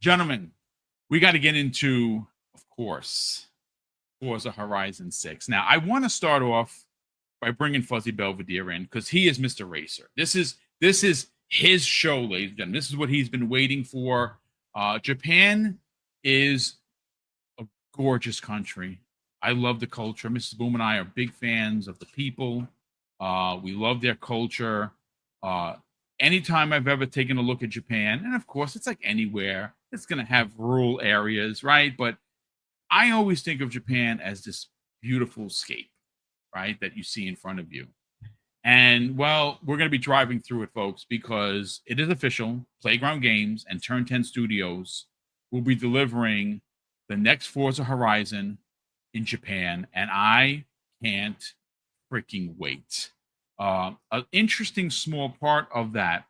Gentlemen, we got to get into, of course, Forza Horizon 6. Now, I want to start off by bringing Fuzzy Belvedere in because he is Mr. Racer. This is his show, ladies and gentlemen. This is what he's been waiting for. Japan is a gorgeous country. I love the culture. Mrs. Boom and I are big fans of the people. We love their culture. Anytime I've ever taken a look at Japan, and of course, it's like anywhere, it's going to have rural areas, right? But I always think of Japan as this beautiful scape, right, that you see in front of you. And, well, we're going to be driving through it, folks, because it is official. Playground Games and Turn 10 Studios will be delivering the next Forza Horizon in Japan, and I can't freaking wait. An interesting small part of that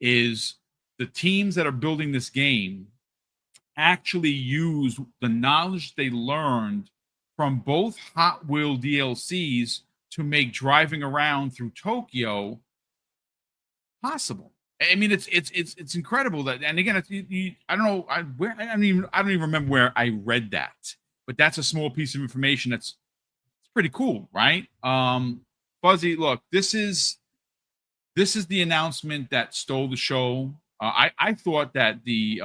is the teams that are building this game actually use the knowledge they learned from both Hot Wheel DLCs to make driving around through Tokyo possible. I mean, it's incredible that, and again, I don't know I don't even remember where I read that, but that's a small piece of information it's pretty cool, right? Fuzzy, look, this is the announcement that stole the show. I thought that the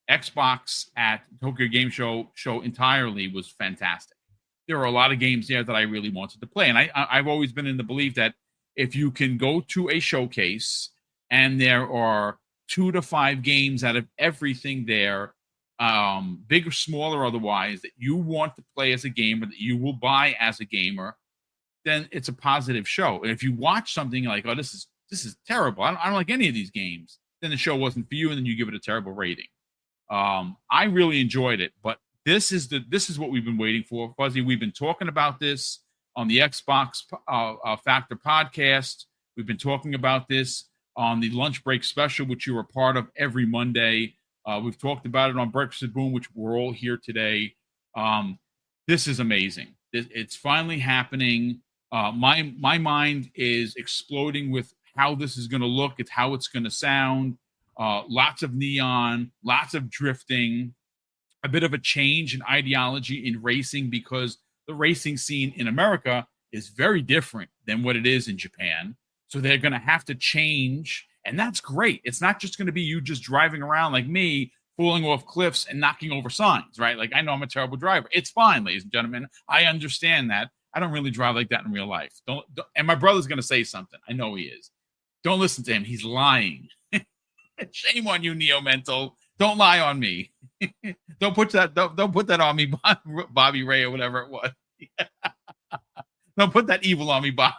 Xbox at Tokyo Game Show entirely was fantastic. There were a lot of games there that I really wanted to play, and I've always been in the belief that if you can go to a showcase and there are 2 to 5 games out of everything there, big or small or otherwise, that you want to play as a gamer, that you will buy as a gamer, then it's a positive show. And if you watch something like, oh, this is terrible, I don't like any of these games, then the show wasn't for you, and then you give it a terrible rating. I really enjoyed it, but this is what we've been waiting for, Fuzzy. We've been talking about this on the Xbox Factor podcast. We've been talking about this on the Lunch Break Special, which you are part of every Monday. We've talked about it on Breakfast at Boom, which we're all here today. This is amazing. It's finally happening. My mind is exploding with how this is going to look. It's how it's going to sound. Lots of neon, lots of drifting, a bit of a change in ideology in racing because the racing scene in America is very different than what it is in Japan. So they're going to have to change, and that's great. It's not just going to be you just driving around like me, falling off cliffs and knocking over signs, right? Like, I know I'm a terrible driver. It's fine, ladies and gentlemen. I understand that. I don't really drive like that in real life. Don't and my brother's going to say something. I know he is. Don't listen to him. He's lying. Shame on you, Neo Mental. Don't lie on me. Don't put that on me, Bobby Ray, or whatever it was. Don't put that evil on me, Bob.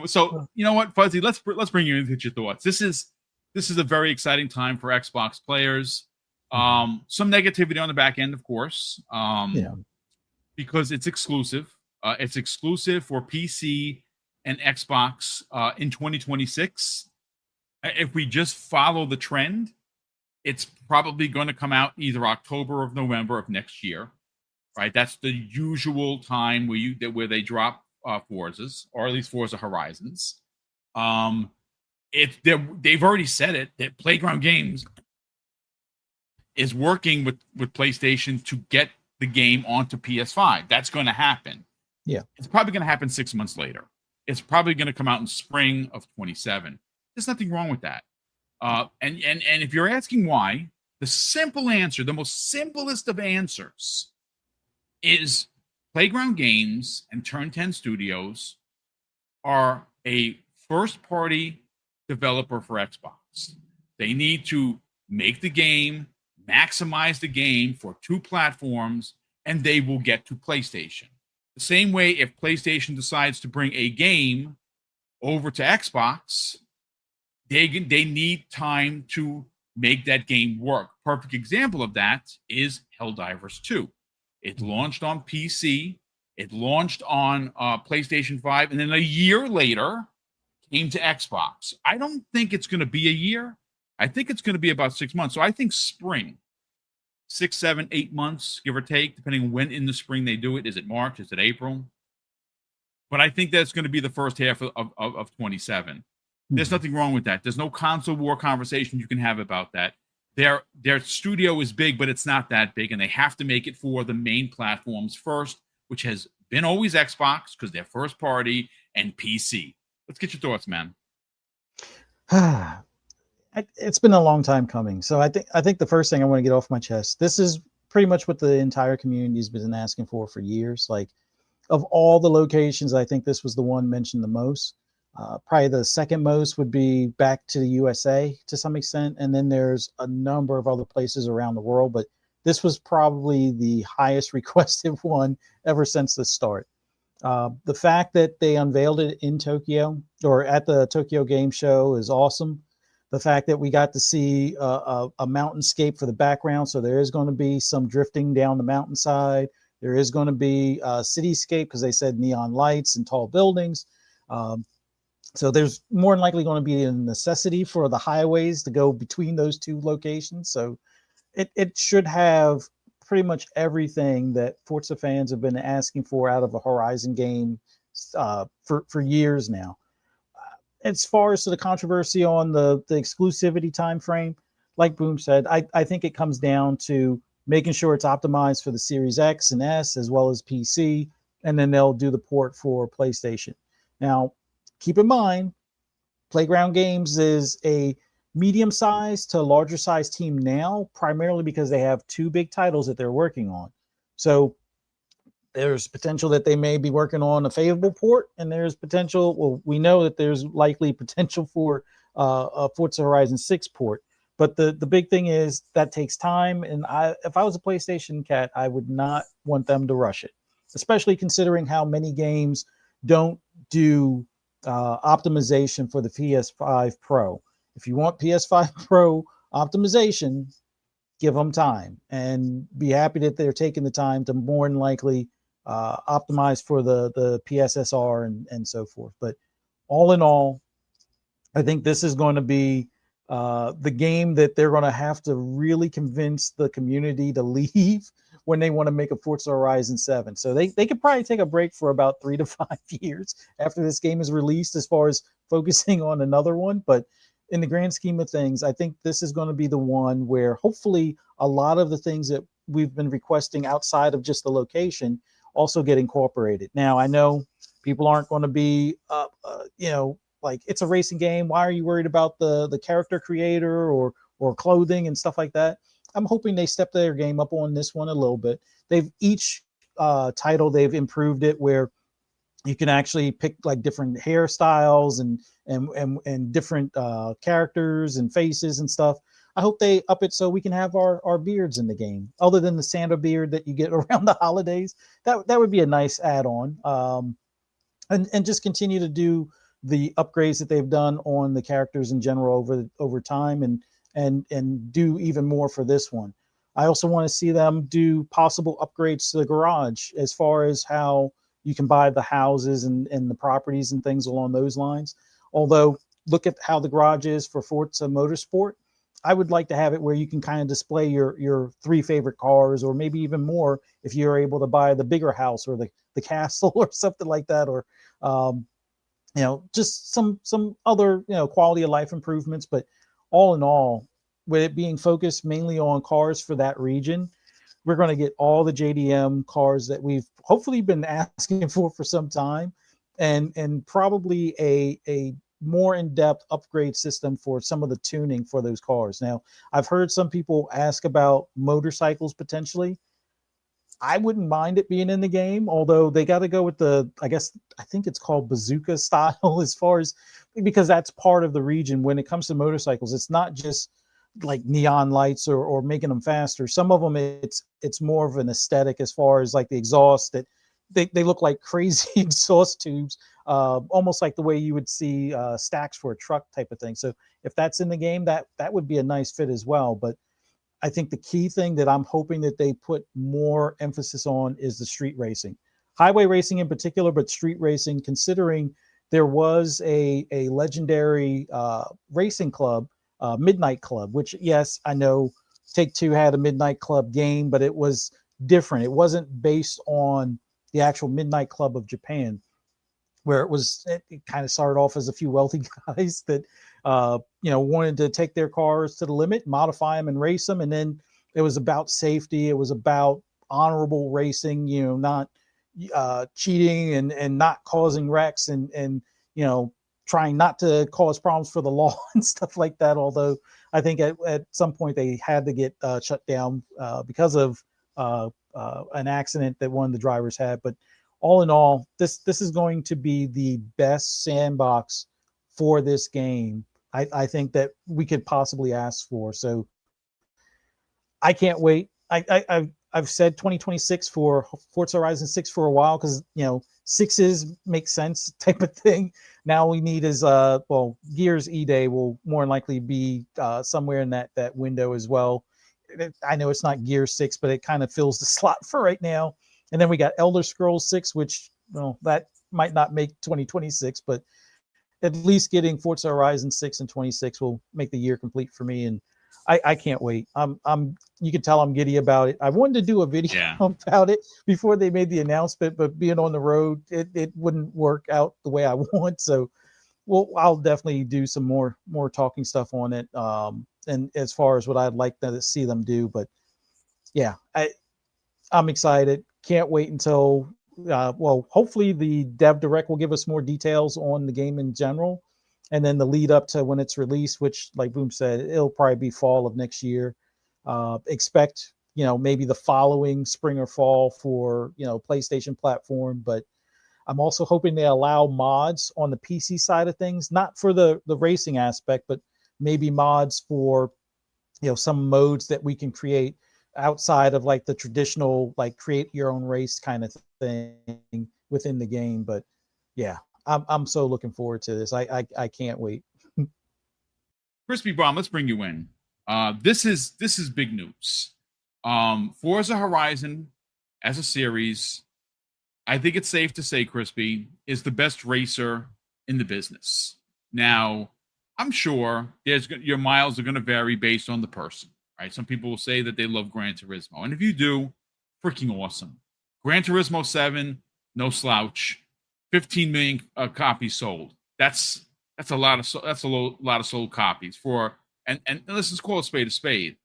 So you know what, Fuzzy? Let's bring you into your thoughts. This is a very exciting time for Xbox players. Some negativity on the back end, of course. Because it's exclusive. It's exclusive for PC and Xbox in 2026. If we just follow the trend, it's probably going to come out either October or November of next year, right? That's the usual time where they drop Forzas, or at least Forza Horizons. They've already said it that Playground Games is working with PlayStation to get the game onto PS5. That's going to happen. Yeah, it's probably going to happen 6 months later. It's probably going to come out in spring of 27. There's nothing wrong with that. And if you're asking why, the simple answer, the most simplest of answers, is Playground Games and Turn 10 Studios are a first-party developer for Xbox. They need to make the game, maximize the game for 2 platforms, and they will get to PlayStation. The same way if PlayStation decides to bring a game over to Xbox, they need time to make that game work. Perfect example of that is Helldivers 2. It launched on PC, it launched on PlayStation 5, and then a year later came to Xbox. I don't think it's going to be a year. I think it's going to be about 6 months. So I think spring, 6, 7, 8 months, give or take, depending on when in the spring they do it. Is it March? Is it April? But I think that's going to be the first half of 27. There's nothing wrong with that. There's no console war conversation you can have about that. Their studio is big, but it's not that big, and they have to make it for the main platforms first, which has been always Xbox because they're first party, and PC. Let's get your thoughts, man. It's been a long time coming. So I think the first thing I want to get off my chest, this is pretty much what the entire community has been asking for years. Like, of all the locations, I think this was the one mentioned the most. Probably the second most would be back to the USA to some extent. And then there's a number of other places around the world, but this was probably the highest requested one ever since the start. The fact that they unveiled it in Tokyo or at the Tokyo Game Show is awesome. The fact that we got to see a mountainscape for the background. So there is going to be some drifting down the mountainside. There is going to be a cityscape because they said neon lights and tall buildings. So there's more than likely going to be a necessity for the highways to go between those two locations. So it should have pretty much everything that Forza fans have been asking for out of a Horizon game for years now. As far as the controversy on the exclusivity time frame, like Boom said, I think it comes down to making sure it's optimized for the Series X and S as well as PC, and then they'll do the port for PlayStation. Now, keep in mind, Playground Games is a medium-sized to larger-sized team now, primarily because they have two big titles that they're working on. So there's potential that they may be working on a favorable port, and there's potential, well, we know that there's likely potential for a Forza Horizon 6 port. But the big thing is that takes time, and if I was a PlayStation cat, I would not want them to rush it, especially considering how many games don't do optimization for the PS5 Pro. If you want PS5 Pro optimization, give them time and be happy that they're taking the time to more than likely optimize for the PSSR and so forth. But all in all, I think this is going to be the game that they're going to have to really convince the community to leave when they want to make a Forza Horizon 7. So they could probably take a break for about 3 to 5 years after this game is released as far as focusing on another one. But in the grand scheme of things, I think this is going to be the one where hopefully a lot of the things that we've been requesting outside of just the location also get incorporated. Now, I know people aren't going to be, like, it's a racing game. Why are you worried about the character creator or clothing and stuff like that? I'm hoping they step their game up on this one a little bit. They've each title, they've improved it where you can actually pick like different hairstyles and different characters and faces and stuff. I hope they up it so we can have our beards in the game, other than the Santa beard that you get around the holidays. That would be a nice add-on. And just continue to do the upgrades that they've done on the characters in general over time and do even more for this one. I also want to see them do possible upgrades to the garage as far as how you can buy the houses and the properties and things along those lines. Although, look at how the garage is for Forza Motorsport. I would like to have it where you can kind of display your 3 favorite cars, or maybe even more if you're able to buy the bigger house or the castle or something like that, or just some other quality of life improvements. But all in all, with it being focused mainly on cars for that region, we're going to get all the JDM cars that we've hopefully been asking for some time, and probably a more in-depth upgrade system for some of the tuning for those cars. Now, I've heard some people ask about motorcycles potentially. I wouldn't mind it being in the game, although they got to go with I think it's called bazooka style as far as, because that's part of the region. When it comes to motorcycles, it's not just like neon lights or making them faster. Some of them, it's more of an aesthetic as far as like the exhaust, that they look like crazy exhaust tubes, almost like the way you would see stacks for a truck type of thing. So if that's in the game, that would be a nice fit as well. But I think the key thing that I'm hoping that they put more emphasis on is the street racing, highway racing in particular, but street racing, considering there was a legendary racing club, Midnight Club, which, yes, I know Take-Two had a Midnight Club game, but it was different. It wasn't based on the actual Midnight Club of Japan. where it kind of started off as a few wealthy guys that wanted to take their cars to the limit, modify them and race them. And then it was about safety. It was about honorable racing, not cheating and not causing wrecks and trying not to cause problems for the law and stuff like that. Although I think at some point they had to get shut down because of an accident that one of the drivers had. But all in all, this is going to be the best sandbox for this game I think that we could possibly ask for. So I can't wait. I've said 2026 for Forza Horizon 6 for a while because sixes make sense type of thing. Now we need is Gears E-Day will more than likely be somewhere in that window as well. I know it's not Gear 6, but it kind of fills the slot for right now. And then we got Elder Scrolls 6, which that might not make 2026, but at least getting Forza Horizon 6 and 26 will make the year complete for me. And I can't wait. You can tell I'm giddy about it. I wanted to do a video about it before they made the announcement, but being on the road, it wouldn't work out the way I want. So I'll definitely do some more talking stuff on it. And as far as what I'd like to see them do, but yeah, I'm excited. Can't wait until, hopefully the Dev Direct will give us more details on the game in general. And then the lead up to when it's released, which like Boom said, it'll probably be fall of next year. Expect, maybe the following spring or fall for, PlayStation platform. But I'm also hoping they allow mods on the PC side of things, not for the racing aspect, but maybe mods for, some modes that we can create outside of like the traditional, like create your own race kind of thing within the game. But yeah, I'm so looking forward to this. I can't wait. Crispy Bomb, let's bring you in. This is big news. Forza Horizon as a series, I think it's safe to say, Crispy, is the best racer in the business. Now, I'm sure your miles are going to vary based on the person, right? Some people will say that they love Gran Turismo, and if you do, freaking awesome. Gran Turismo 7, no slouch. 15 million copies sold. That's a lot of sold copies for and let's just call a spade.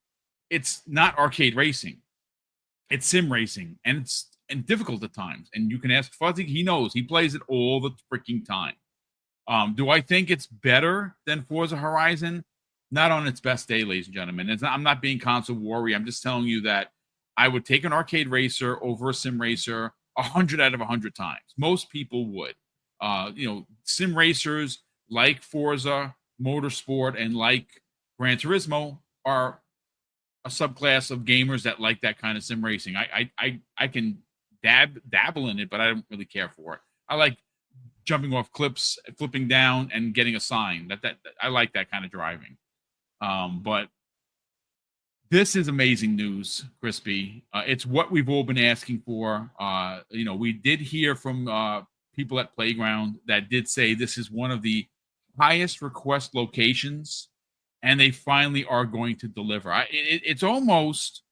It's not arcade racing. It's sim racing, and it's difficult at times. And you can ask Fuzzy; he knows. He plays it all the freaking time. Do I think it's better than Forza Horizon? Not on its best day, ladies and gentlemen. I'm not being console warrior. I'm just telling you that I would take an arcade racer over a sim racer 100 out of 100 times. Most people would. Sim racers like Forza Motorsport and like Gran Turismo are a subclass of gamers that like that kind of sim racing. I can dabble in it, but I don't really care for it. I like jumping off cliffs, flipping down, and getting a sign. That I like that kind of driving. But this is amazing news, Crispy. It's what we've all been asking for. We did hear from people at Playground that did say this is one of the highest request locations, and they finally are going to deliver. It's almost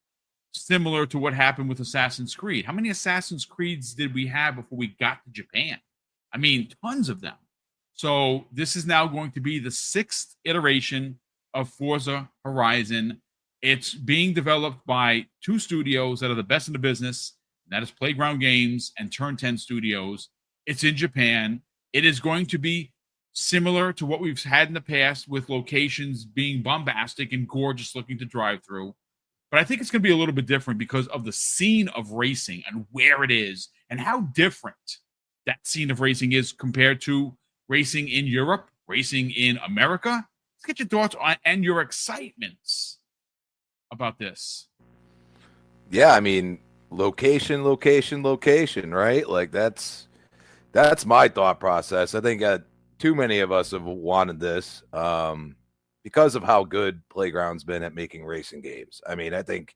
similar to what happened with Assassin's Creed. How many Assassin's Creeds did we have before we got to Japan? I mean, tons of them. So this is now going to be the 6th iteration of Forza Horizon. It's being developed by 2 studios that are the best in the business. That is Playground Games and Turn 10 Studios. It's in Japan. It is going to be similar to what we've had in the past with locations being bombastic and gorgeous looking to drive through. But I think it's going to be a little bit different because of the scene of racing and where it is and how different that scene of racing is compared to racing in Europe, racing in America. Let's get your thoughts on and your excitements about this. Yeah, I mean, location, right? Like that's my thought process. I think too many of us have wanted this because of how good Playground's been at making racing games. I mean, I think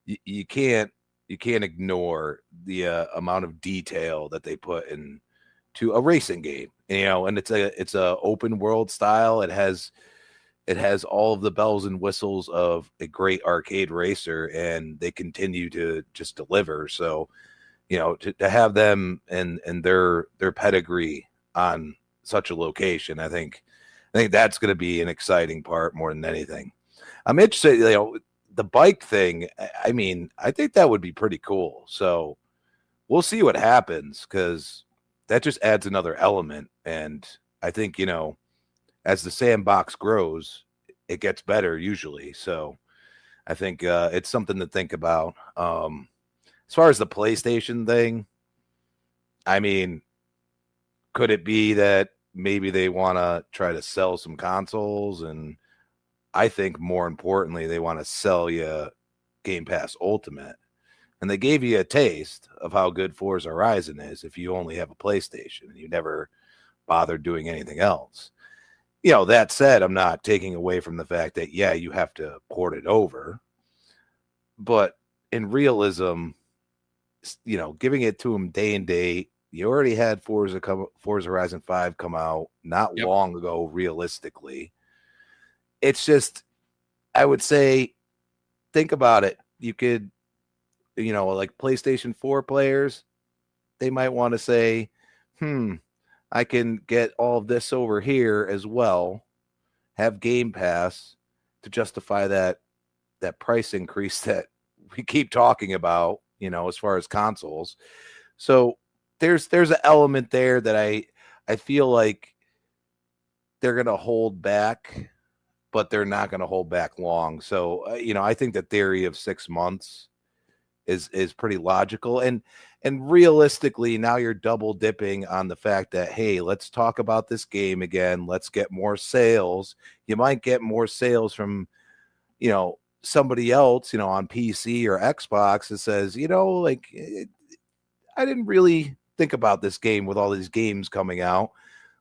you can't ignore the amount of detail that they put into a racing game. And it's a open world style. It has all of the bells and whistles of a great arcade racer, and they continue to just deliver. So, to have them and their pedigree on such a location. I think that's going to be an exciting part more than anything. I'm interested, the bike thing. I mean, I think that would be pretty cool. So we'll see what happens, because that just adds another element. And I think, as the sandbox grows, it gets better usually. So I think it's something to think about. As far as the PlayStation thing, I mean, could it be that maybe they want to try to sell some consoles? And I think more importantly, they want to sell you Game Pass Ultimate. And they gave you a taste of how good Forza Horizon is if you only have a PlayStation and you never bothered doing anything else. That said, I'm not taking away from the fact that, yeah, you have to port it over. But in realism, giving it to them day and date, you already had Forza Horizon 5 come out not long ago, realistically. It's just, I would say, think about it. You could, like PlayStation 4 players, they might want to say, I can get all of this over here as well, have Game Pass to justify that price increase that we keep talking about, as far as consoles. So there's an element there that I feel like they're going to hold back, but they're not going to hold back long. So, I think the theory of 6 months is pretty logical. And realistically, now you're double dipping on the fact that, hey, let's talk about this game again. Let's get more sales. You might get more sales from, somebody else, on PC or Xbox that says, I didn't really think about this game with all these games coming out.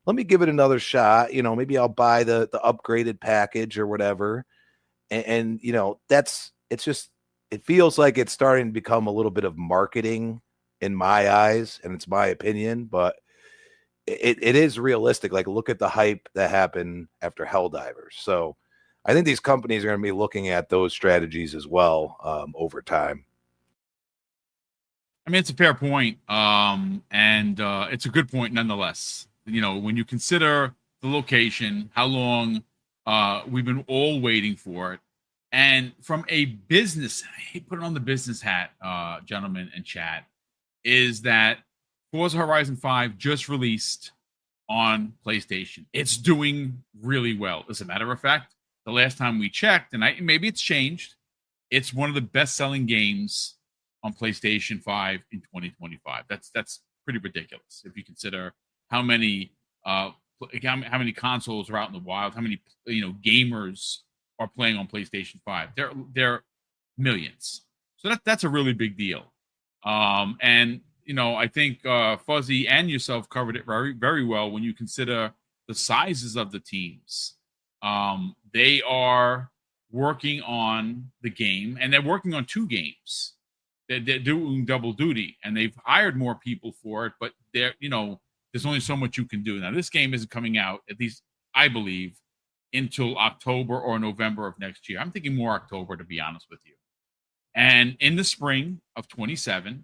Let me give it another shot. Maybe I'll buy the upgraded package or whatever. And it feels like it's starting to become a little bit of marketing in my eyes, and it's my opinion, but it is realistic. Like, look at the hype that happened after Helldivers. So I think these companies are going to be looking at those strategies as well over time. I mean, it's a fair point, and it's a good point nonetheless. When you consider the location, how long we've been all waiting for it, and from a business, I hate putting on the business hat, gentlemen and chat, is that Forza Horizon 5 just released on PlayStation. It's doing really well. As a matter of fact, the last time we checked, and maybe it's changed, it's one of the best-selling games on PlayStation 5 in 2025. That's pretty ridiculous if you consider how many consoles are out in the wild, how many gamers are playing on PlayStation 5. They're millions. So that's a really big deal. And I think Fuzzy and yourself covered it very, very well when you consider the sizes of the teams. They are working on the game, and they're working on 2 games. They're doing double duty, and they've hired more people for it, but there's only so much you can do. Now, this game isn't coming out, at least I believe, until October or November of next year. I'm thinking more October, to be honest with you. And in the spring of 27,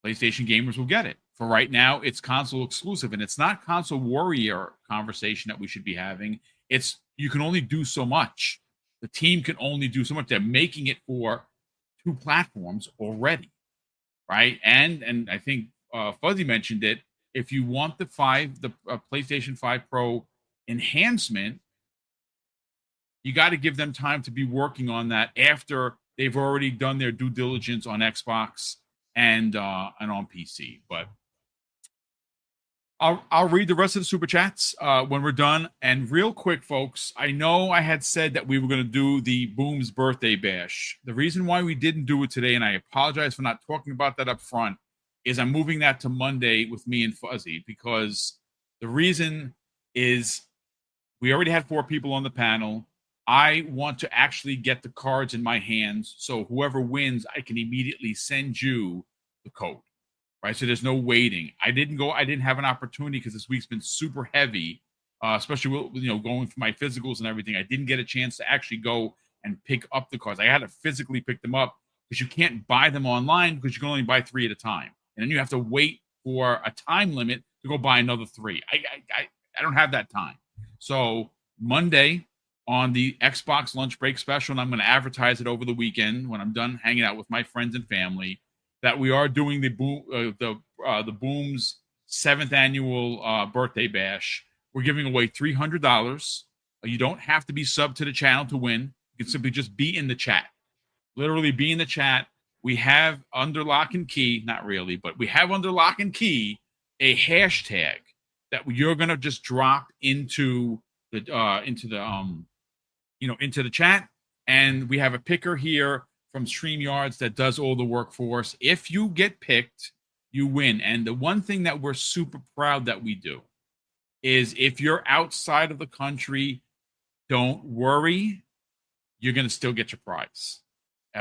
PlayStation gamers will get it. For right now, it's console exclusive, and it's not console warrior conversation that we should be having. It's you can only do so much. The team can only do so much. They're making it for 2 platforms already, right? And I think Fuzzy mentioned it. If you want the PlayStation 5 Pro enhancement, you got to give them time to be working on that after they've already done their due diligence on Xbox and on PC. But I'll read the rest of the super chats when we're done. And real quick, folks, I know I had said that we were going to do the Boom's birthday bash. The reason why we didn't do it today, and I apologize for not talking about that up front, is I'm moving that to Monday with me and Fuzzy, because the reason is we already had 4 people on the panel. I want to actually get the cards in my hands, so whoever wins, I can immediately send you the code. Right, so there's no waiting. I didn't have an opportunity because this week's been super heavy, especially going for my physicals and everything. I didn't get a chance to actually go and pick up the cards. I had to physically pick them up because you can't buy them online because you can only buy 3 at a time, and then you have to wait for a time limit to go buy another 3. I don't have that time. So Monday on the Xbox lunch break special, and I'm going to advertise it over the weekend when I'm done hanging out with my friends and family, that we are doing the Boom's 7th annual birthday bash. We're giving away $300. You don't have to be subbed to the channel to win. You can simply just be in the chat. Literally be in the chat. We have under lock and key, not really, but we have under lock and key a hashtag that you're going to just drop into the chat, and we have a picker here from StreamYards that does all the work for us. If you get picked, you win. And the one thing that we're super proud that we do is if you're outside of the country, don't worry, you're going to still get your prize.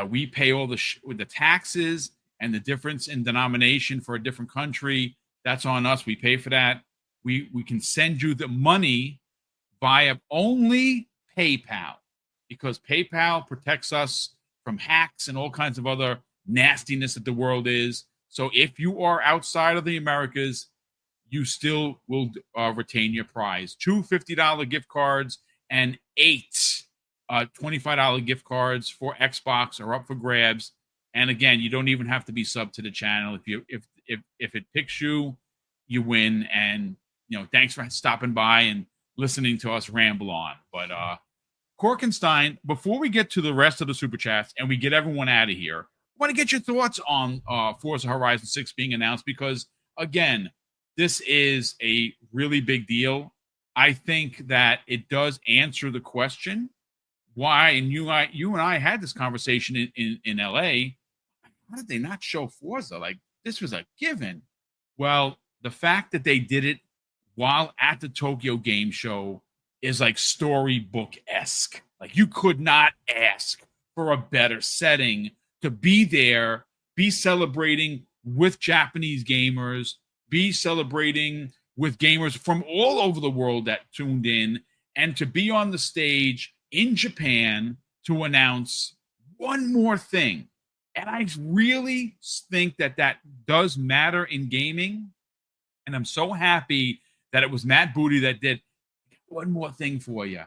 We pay all the taxes and the difference in denomination for a different country. That's on us. We pay for that. We can send you the money via only PayPal, because PayPal protects us from hacks and all kinds of other nastiness that the world is. So if you are outside of the Americas, you still will retain your prize. 2 $50 gift cards and 8 $25 gift cards for Xbox are up for grabs. And again, you don't even have to be subbed to the channel. If it picks you, you win. And thanks for stopping by and listening to us ramble on. But Korkenstein, before we get to the rest of the super chats and we get everyone out of here, I want to get your thoughts on Forza Horizon 6 being announced, because again, this is a really big deal. I think that it does answer the question why, and you and I had this conversation in LA. How did they not show Forza? Like, this was a given. Well, the fact that they did it while at the Tokyo Game Show is like storybook-esque. Like, you could not ask for a better setting to be there, be celebrating with Japanese gamers, be celebrating with gamers from all over the world that tuned in, and to be on the stage in Japan to announce one more thing. And I really think that does matter in gaming. And I'm so happy that it was Matt Booty that did one more thing for you.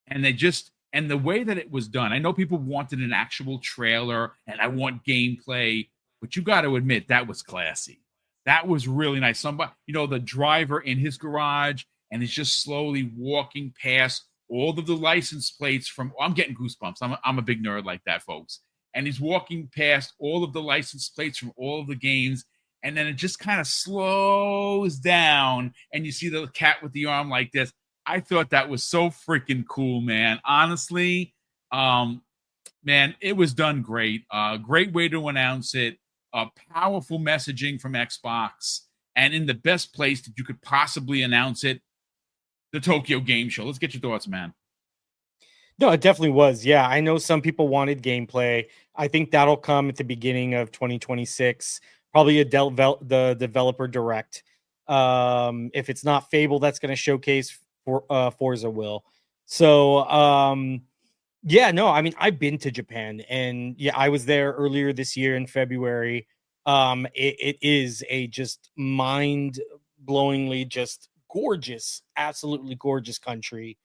And the way that it was done, I know people wanted an actual trailer and I want gameplay, but you got to admit that was classy. That was really nice. Somebody, the driver in his garage, and he's just slowly walking past all of the license plates from, I'm getting goosebumps. I'm a big nerd like that, folks. And he's walking past all of the license plates from all of the games. And then it just kind of slows down and you see the cat with the arm like this. I thought that was so freaking cool, man. Honestly, man, it was done great. Great way to announce it. Powerful messaging from Xbox. And in the best place that you could possibly announce it, the Tokyo Game Show. Let's get your thoughts, man. No, it definitely was. Yeah, I know some people wanted gameplay. I think that'll come at the beginning of 2026. Probably the developer direct. If it's not Fable, that's going to showcase Forza will. So, yeah, no, I mean, I've been to Japan, and yeah, I was there earlier this year in February. It is a just mind-blowingly just gorgeous, absolutely gorgeous country.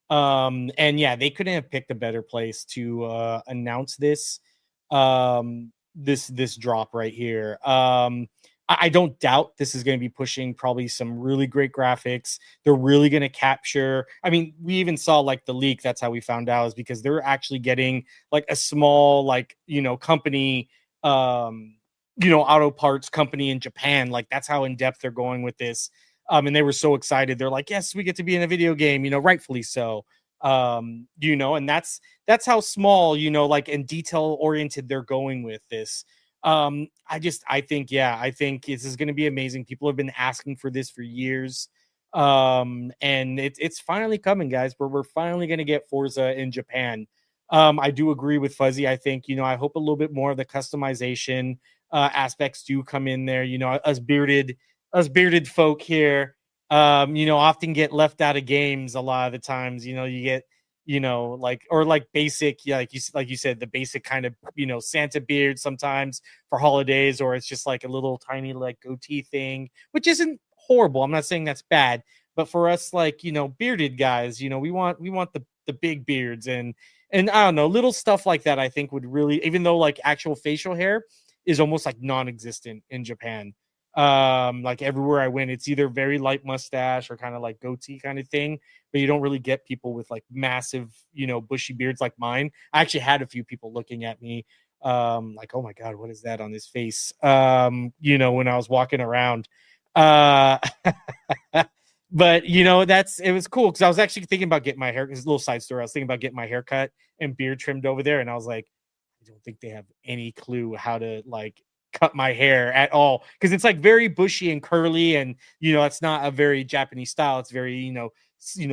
And yeah, they couldn't have picked a better place to announce this this drop right here. I don't doubt this is going to be pushing probably some really great graphics. They're really going to capture. I mean, we even saw like the leak. That's how we found out, is because they're actually getting like a small company, auto parts company in Japan. Like, that's how in depth they're going with this. And they were so excited. They're like, yes, we get to be in a video game, rightfully so. And that's how small, and detail oriented they're going with this. I think this is going to be amazing. People have been asking for this for years. And it's finally coming, guys. We're finally going to get Forza in Japan. I do agree with Fuzzy. I think, I hope a little bit more of the customization aspects do come in there. Us bearded folk here, often get left out of games a lot of the times. You get, basic, like you said, the basic kind of, Santa beard sometimes for holidays, or it's just like a little tiny like goatee thing, which isn't horrible. I'm not saying that's bad, but for us, like, you know, bearded guys, you know, we want the big beards, and I don't know, little stuff like that I think would really, even though like actual facial hair is almost like non-existent in Japan. Like everywhere I went, it's either very light mustache or kind of like goatee kind of thing, but you don't really get people with like massive, you know, bushy beards like mine. I actually had a few people looking at me like, oh my god, what is that on his face, you know, when I was walking around. uh But you know, it was cool because I was actually thinking about getting my hair. This is a little side story. I was thinking about getting my hair cut and beard trimmed over there, and I was like, I don't think they have any clue how to like cut my hair at all because it's like very bushy and curly, and you know, it's not a very Japanese style. It's very, you know,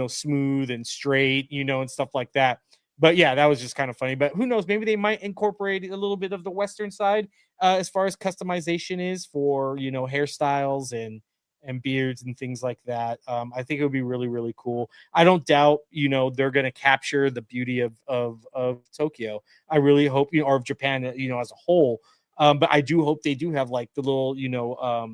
smooth and straight, you know, and stuff like that. But yeah, that was just kind of funny. But who knows? Maybe they might incorporate a little bit of the Western side as far as customization is for, you know, hairstyles and beards and things like that. I think it would be really, really cool. I don't doubt, you know, they're going to capture the beauty of Tokyo. I really hope, you know, or of Japan, you know, as a whole. But I do hope they do have like the little, you know,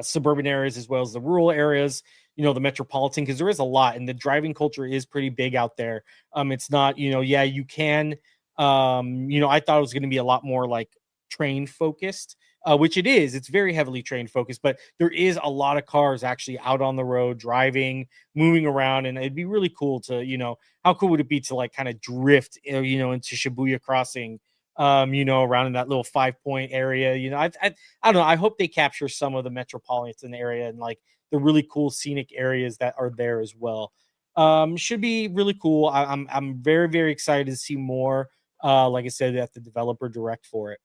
suburban areas as well as the rural areas, you know, the metropolitan, because there is a lot, and the driving culture is pretty big out there. It's not, you know, yeah, you can, you know, I thought it was going to be a lot more like train focused, which it is. It's very heavily train focused, but there is a lot of cars actually out on the road driving, moving around, and it'd be really cool to, you know, how cool would it be to like kind of drift, you know, into Shibuya Crossing, you know, around in that little 5 Point area. You know, I don't know. I hope they capture some of the metropolitan area and like the really cool scenic areas that are there as well. Should be really cool. I'm very, very excited to see more. Like I said, at the developer direct for it.